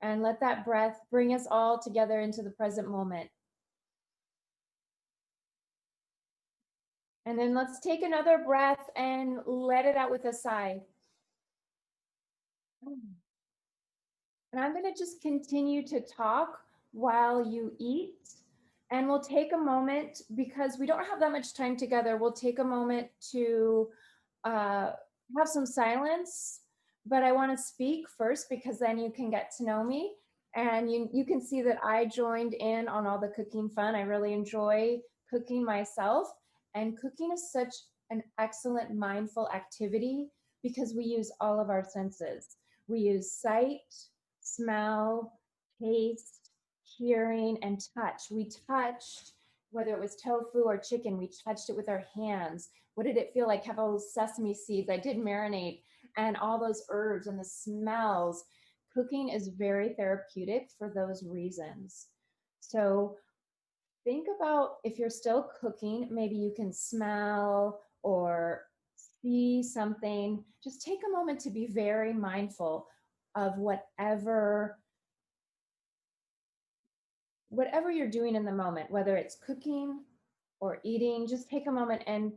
and let that breath bring us all together into the present moment. And then let's take another breath and let it out with a sigh. And I'm going to just continue to talk while you eat. And we'll take a moment, because we don't have that much time together, we'll take a moment to have some silence. But I want to speak first, because then you can get to know me. And you can see that I joined in on all the cooking fun. I really enjoy cooking myself. And cooking is such an excellent mindful activity because we use all of our senses. We use sight, smell, taste, hearing, and touch. We touched, whether it was tofu or chicken, we touched it with our hands. What did it feel like? Have all those sesame seeds. I did marinate, and all those herbs and the smells. Cooking is very therapeutic for those reasons. So think about, if you're still cooking, maybe you can smell or see something. Just take a moment to be very mindful of whatever you're doing in the moment, whether it's cooking or eating. Just take a moment, and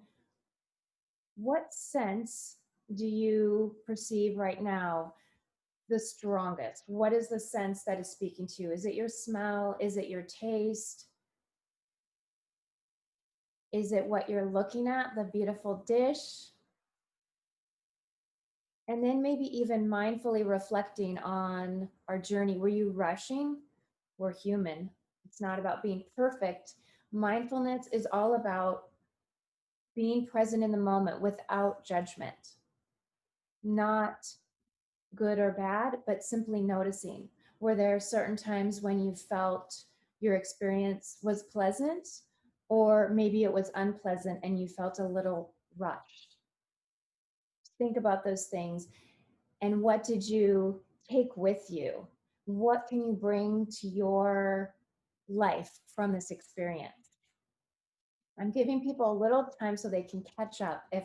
what sense do you perceive right now the strongest? What is the sense that is speaking to you? Is it your smell? Is it your taste? Is it what you're looking at, the beautiful dish? And then maybe even mindfully reflecting on our journey. Were you rushing? We're human. It's not about being perfect. Mindfulness is all about being present in the moment without judgment. Not good or bad, but simply noticing. Were there certain times when you felt your experience was pleasant, or maybe it was unpleasant and you felt a little rushed? Think about those things. And what did you take with you? What can you bring to your life from this experience? I'm giving people a little time so they can catch up. If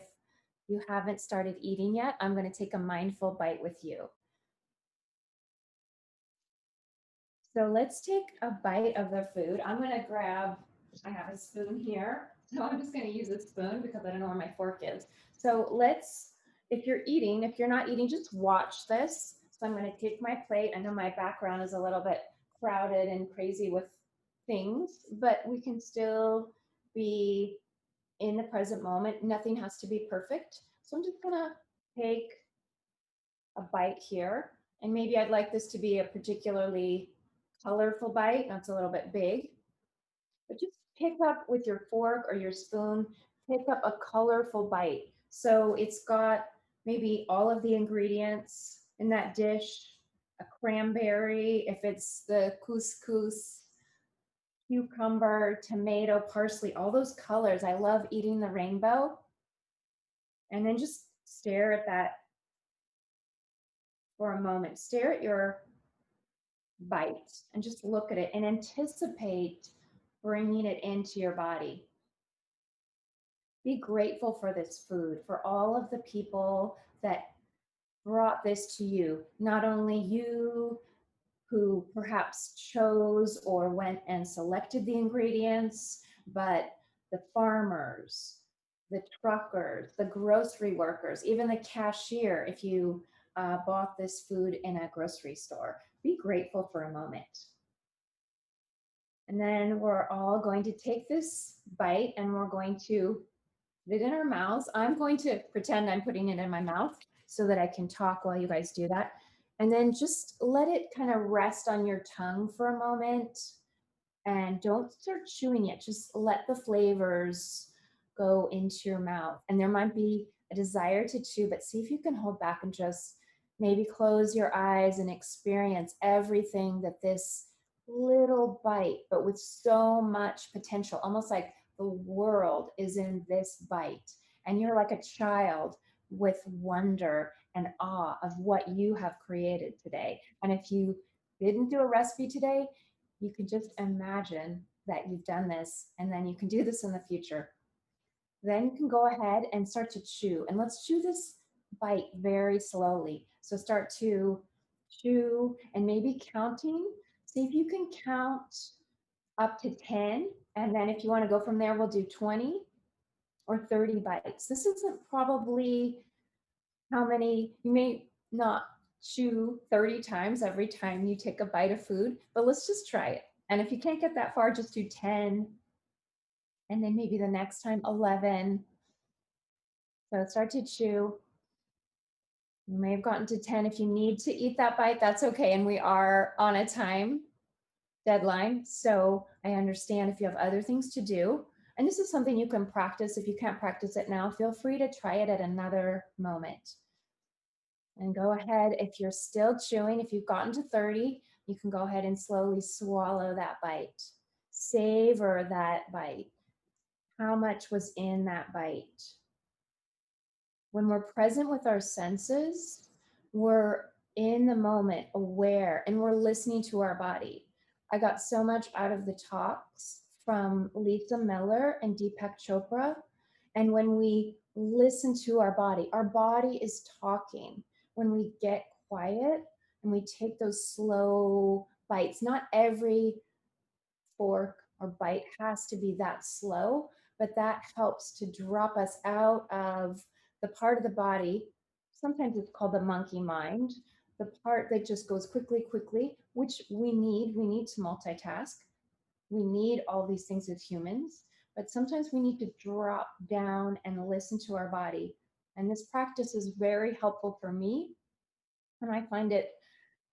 you haven't started eating yet, I'm going to take a mindful bite with you. So let's take a bite of the food. I'm going to grab, I have a spoon here. So I'm just going to use a spoon because I don't know where my fork is. So let's, if you're eating, if you're not eating, just watch this. So I'm going to take my plate. I know my background is a little bit crowded and crazy with things, but we can still be in the present moment. Nothing has to be perfect. So I'm just going to take a bite here. And maybe I'd like this to be a particularly colorful bite. That's a little bit big. But just pick up with your fork or your spoon, pick up a colorful bite. So it's got maybe all of the ingredients in that dish, a cranberry, if it's the couscous, cucumber, tomato, parsley, all those colors. I love eating the rainbow. And then just stare at that for a moment. Stare at your bite and just look at it and anticipate bringing it into your body. Be grateful for this food, for all of the people that brought this to you. Not only you who perhaps chose or went and selected the ingredients, but the farmers, the truckers, the grocery workers, even the cashier, if you bought this food in a grocery store. Be grateful for a moment. And then we're all going to take this bite and we're going to put it in our mouths. I'm going to pretend I'm putting it in my mouth so that I can talk while you guys do that. And then just let it kind of rest on your tongue for a moment. And don't start chewing it. Just let the flavors go into your mouth. And there might be a desire to chew, but see if you can hold back and just maybe close your eyes and experience everything that this little bite, but with so much potential, almost like the world is in this bite. And you're like a child with wonder and awe of what you have created today. And if you didn't do a recipe today, you can just imagine that you've done this, and then you can do this in the future. Then you can go ahead and start to chew. And let's chew this bite very slowly. So start to chew and maybe counting. See if you can count up to 10. And then if you want to go from there, we'll do 20 or 30 bites. This isn't probably how many, you may not chew 30 times every time you take a bite of food, but let's just try it. And if you can't get that far, just do 10. And then maybe the next time, 11. So start to chew. You may have gotten to 10. If you need to eat that bite, that's okay. And we are on a time deadline. So I understand if you have other things to do. And this is something you can practice. If you can't practice it now, feel free to try it at another moment. And go ahead, if you're still chewing, if you've gotten to 30, you can go ahead and slowly swallow that bite. Savor that bite. How much was in that bite? When we're present with our senses, we're in the moment, aware, and we're listening to our body. I got so much out of the talks from Lisa Miller and Deepak Chopra. And when we listen to our body is talking. When we get quiet and we take those slow bites, not every fork or bite has to be that slow, but that helps to drop us out of the part of the body. Sometimes it's called the monkey mind, the part that just goes quickly, which we need. We need to multitask. We need all these things as humans, but sometimes we need to drop down and listen to our body. And this practice is very helpful for me. And I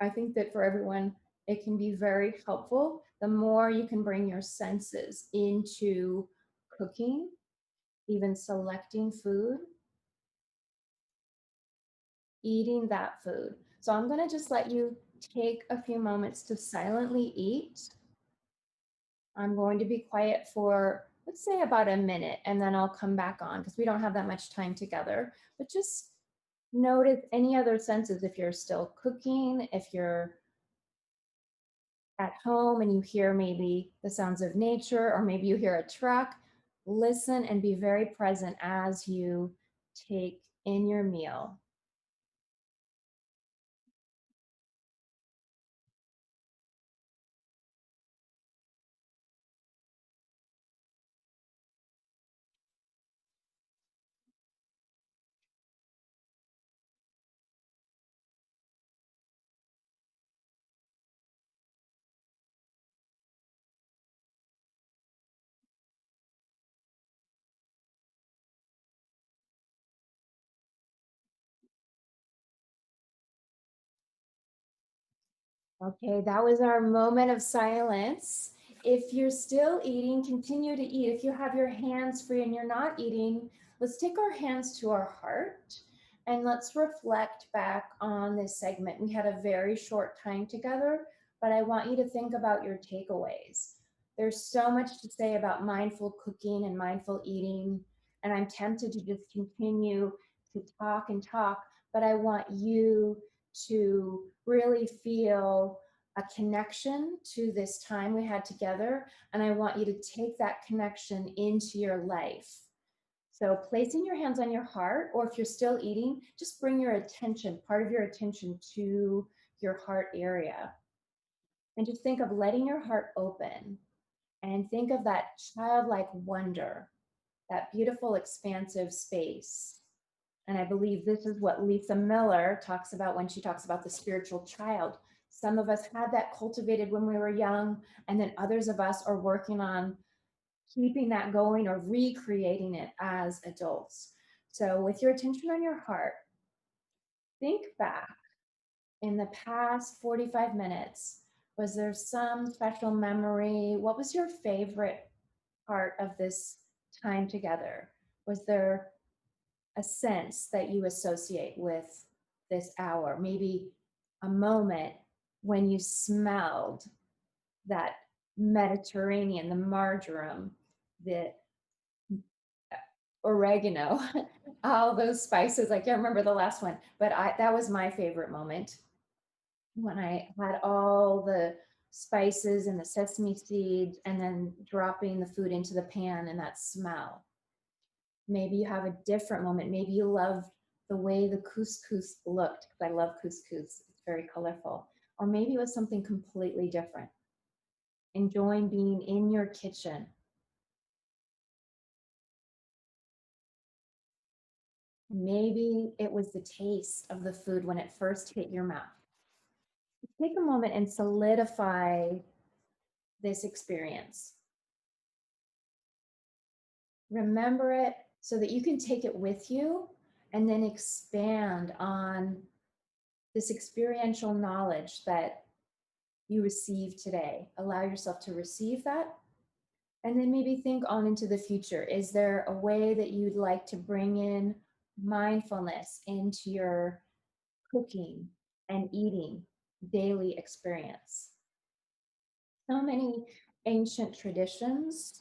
think that for everyone, it can be very helpful. The more you can bring your senses into cooking, even selecting food, eating that food. So I'm going to just let you take a few moments to silently eat. I'm going to be quiet for, let's say, about a minute, and then I'll come back on because we don't have that much time together. But just notice any other senses if you're still cooking, if you're at home and you hear maybe the sounds of nature, or maybe you hear a truck. Listen and be very present as you take in your meal. Okay, that was our moment of silence. If you're still eating, continue to eat. If you have your hands free and you're not eating, let's take our hands to our heart and let's reflect back on this segment. We had a very short time together, but I want you to think about your takeaways. There's so much to say about mindful cooking and mindful eating, and I'm tempted to just continue to talk and talk, but I want you to really feel a connection to this time we had together. And I want you to take that connection into your life. So placing your hands on your heart, or if you're still eating, just bring your attention, part of your attention to your heart area. And just think of letting your heart open and think of that childlike wonder, that beautiful expansive space. And I believe this is what Lisa Miller talks about when she talks about the spiritual child. Some of us had that cultivated when we were young, and then others of us are working on keeping that going or recreating it as adults. So with your attention on your heart, think back in the past 45 minutes. Was there some special memory? What was your favorite part of this time together? Was there a sense that you associate with this hour? Maybe a moment when you smelled that Mediterranean, the marjoram, the oregano, all those spices. I can't remember the last one, but that was my favorite moment when I had all the spices and the sesame seeds and then dropping the food into the pan and that smell. Maybe you have a different moment. Maybe you loved the way the couscous looked, because I love couscous. It's very colorful. Or maybe it was something completely different. Enjoying being in your kitchen. Maybe it was the taste of the food when it first hit your mouth. Take a moment and solidify this experience. Remember it so that you can take it with you and then expand on this experiential knowledge that you received today. Allow yourself to receive that. And then maybe think on into the future. Is there a way that you'd like to bring in mindfulness into your cooking and eating daily experience? So many ancient traditions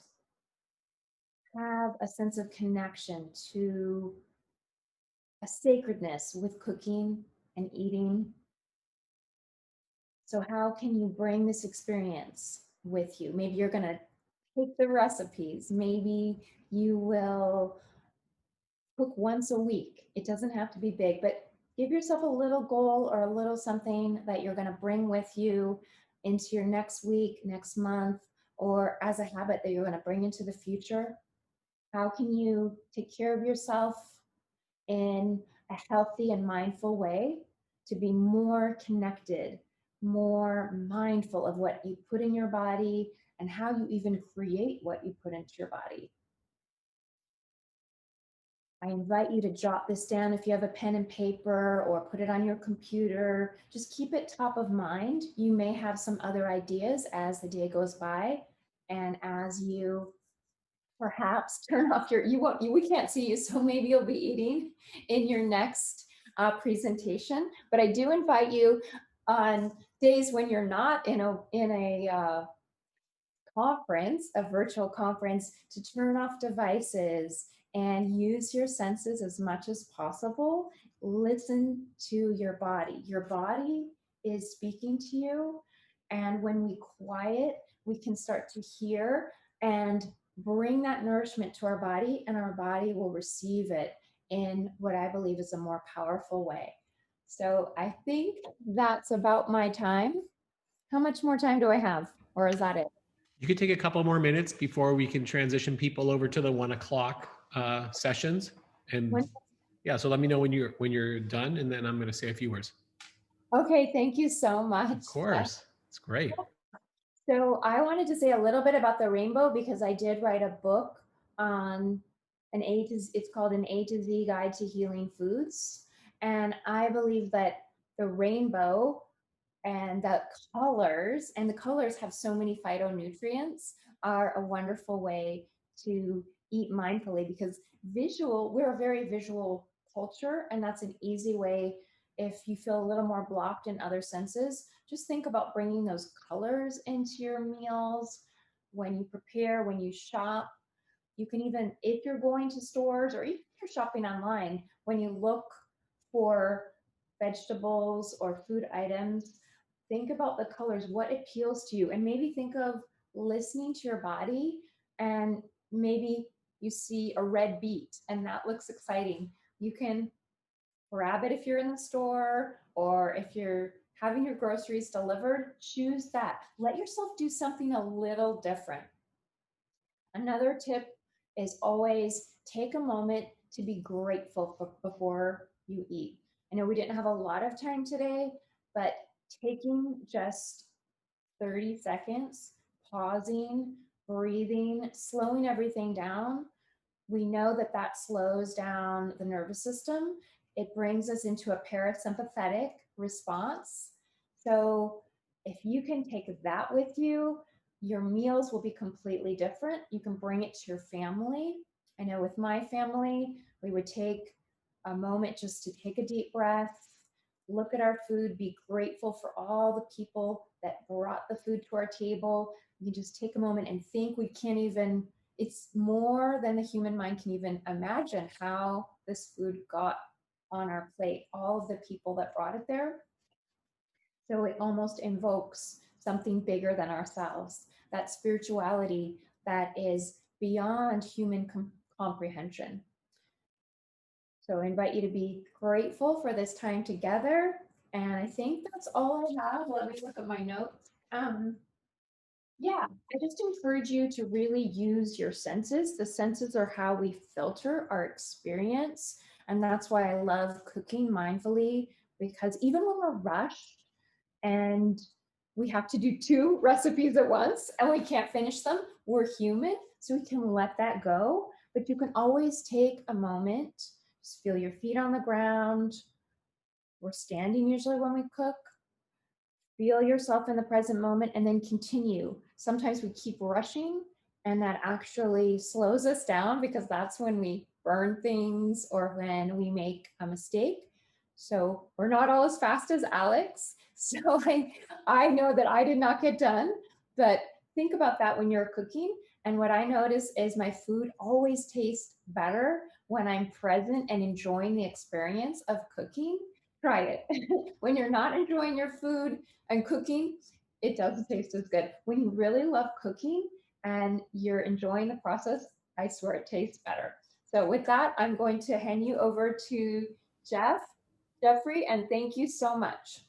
have a sense of connection to a sacredness with cooking and eating. So how can you bring this experience with you? Maybe you're going to take the recipes. Maybe you will cook once a week. It doesn't have to be big, but give yourself a little goal or a little something that you're going to bring with you into your next week, next month, or as a habit that you're going to bring into the future. How can you take care of yourself in a healthy and mindful way to be more connected, more mindful of what you put in your body and how you even create what you put into your body? I invite you to jot this down if you have a pen and paper, or put it on your computer. Just keep it top of mind. You may have some other ideas as the day goes by, and as you perhaps turn off your, we can't see you, so maybe you'll be eating in your next presentation. But I do invite you on days when you're not in a conference, a virtual conference, to turn off devices and use your senses as much as possible. Listen to your body. Your body is speaking to you. And when we quiet, we can start to hear and bring that nourishment to our body, and our body will receive it in what I believe is a more powerful way. So I think that's about my time. How much more time do I have? Or is that it? You could take a couple more minutes before we can transition people over to the 1 o'clock sessions. And yeah, so let me know when you're done, and then I'm going to say a few words. Okay, thank you so much. Of course, it's great. So I wanted to say a little bit about the rainbow because I did write a book on it's called An A to Z Guide to Healing Foods. And I believe that the rainbow and the colors have so many phytonutrients, are a wonderful way to eat mindfully, because we're a very visual culture, and that's an easy way. If you feel a little more blocked in other senses, just think about bringing those colors into your meals when you prepare, when you shop. You can even, if you're going to stores or even if you're shopping online, when you look for vegetables or food items, think about the colors, what appeals to you, and maybe think of listening to your body. And maybe you see a red beet and that looks exciting. You can grab it if you're in the store, or if you're having your groceries delivered, choose that. Let yourself do something a little different. Another tip is always take a moment to be grateful before you eat. I know we didn't have a lot of time today, but taking just 30 seconds, pausing, breathing, slowing everything down, we know that that slows down the nervous system. It brings us into a parasympathetic response. So if you can take that with you, your meals will be completely different. You can bring it to your family. I know with my family, we would take a moment just to take a deep breath, look at our food, be grateful for all the people that brought the food to our table. We can just take a moment and think. It's more than the human mind can even imagine how this food got on our plate, all of the people that brought it there. So it almost invokes something bigger than ourselves, that spirituality that is beyond human comprehension. So I invite you to be grateful for this time together. And I think that's all I have. Let me look at my notes. Yeah, I just encourage you to really use your senses. The senses are how we filter our experience. And that's why I love cooking mindfully, because even when we're rushed and we have to do 2 recipes at once and we can't finish them, we're human, so we can let that go. But you can always take a moment, just feel your feet on the ground. We're standing usually when we cook. Feel yourself in the present moment and then continue. Sometimes we keep rushing and that actually slows us down, because that's when we burn things or when we make a mistake. So we're not all as fast as Alex. So I know that I did not get done, but think about that when you're cooking. And what I notice is my food always tastes better when I'm present and enjoying the experience of cooking. Try it. When you're not enjoying your food and cooking, it doesn't taste as good. When you really love cooking and you're enjoying the process, I swear it tastes better. So with that, I'm going to hand you over to Jeffrey, and thank you so much.